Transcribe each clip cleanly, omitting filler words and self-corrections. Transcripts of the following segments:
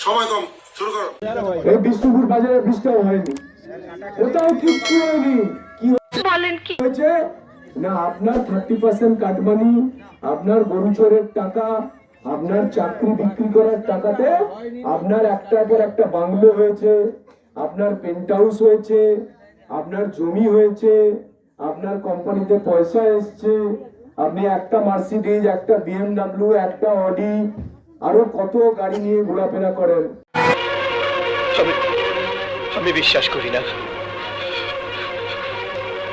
সময় কম, শুরু করো। এই বিষ্ণুপুর বাজারে বৃষ্টিও হয়নি, ওটাও কিচ্ছু হয়নি। কি বলেন কি হয়েছে না, আপনার 30% কাটমানি, আপনার গরু চোরের টাকা, আপনার চাকরি বিক্রি করার টাকাতে আপনার একটার পর একটা বাংলো হয়েছে, আপনার পেন্ট হাউস হয়েছে, আপনার জমি হয়েছে, আপনার কোম্পানিতে পয়সা এসছে, আপনি একটা মার্সিডিজ, একটা BMW, একটা অডি, আরো কত গাড়ি নিয়ে ঘোরাফেরা করেন। আমি বিশ্বাস করি না,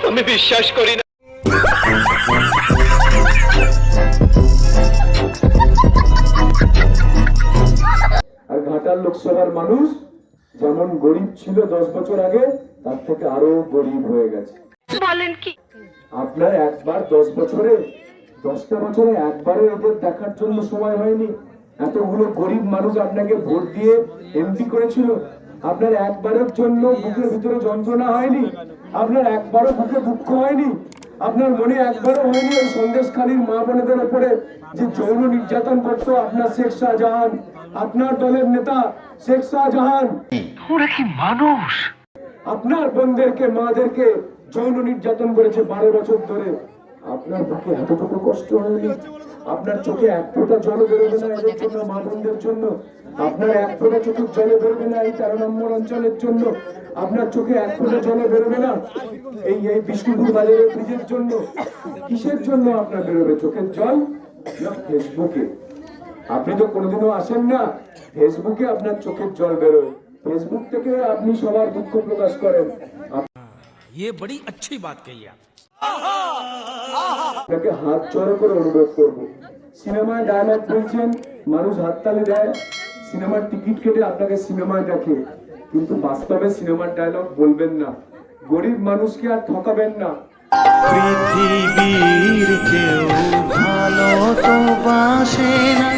আমি বিশ্বাস করি না। আর ঘাটাল লোকসভার মানুষ যেমন গরিব ছিল 10 বছর আগে, তার থেকে আরো গরিব হয়ে গেছে। বলেন কি আপনার একবার 10টা বছরে একবারও এদের দেখার জন্য সময় হয়নি? এতগুলো গরিব মানুষ আপনাকে ভোট দিয়ে এমপি করেছিল, আপনার একবারের জন্য বুকের ভিতরে যন্ত্রণা হয়নি? আপনার একবারও বুকে দুঃখ হয়নি? আপনার মনে একবারও হয়নি ওই সন্দেশখালীর মা বোনেদের উপরে যে যৌন নির্যাতন করতো আপনার শেখ শাহজাহান, আপনার দলের নেতা শেখ শাহজাহান? ওরা কি মানুষ? আপনার বোনদেরকে, মাদেরকে যৌন নির্যাতন করেছে 12 বছর ধরে। আপনার বুকে এতটুকু কষ্ট হয়নি? আপনার চোখে এক ফোঁটা জল বেরোবে না এদের জন্য, মা বোনদের জন্য? আপনার এক ফোঁটা চোখের জলে বেরোবে না এই 13 নম্বর অঞ্চলের জন্য? আপনার চোখে এক ফোঁটা জলে বেরোবে না এই বিষ্ণুপুর বাজারের ব্রিজের জন্য? কিসের জন্য আপনার বেরোবে চোখের জল? না ফেসবুকে। আপনি তো কোনোদিনও আসেন না, ফেসবুকে আপনার চোখের জল বেরোয়, ফেসবুক থেকে আপনি সবার দুঃখ প্রকাশ করেন। ये बड़ी अच्छी बात कही आप। আপনাকে হাত জোড় করে অনুরোধ করবো, সিনেমায় ডায়লগ বলছেন, মানুষ হাততালি দেয়, সিনেমার টিকিট কেটে আপনাকে সিনেমায় দেখে, কিন্তু বাস্তবে সিনেমার ডায়লগ বলবেন না, গরিব মানুষকে আর ঠকাবেন না। পৃথিবীর কেউ ভালো তো বাসে না।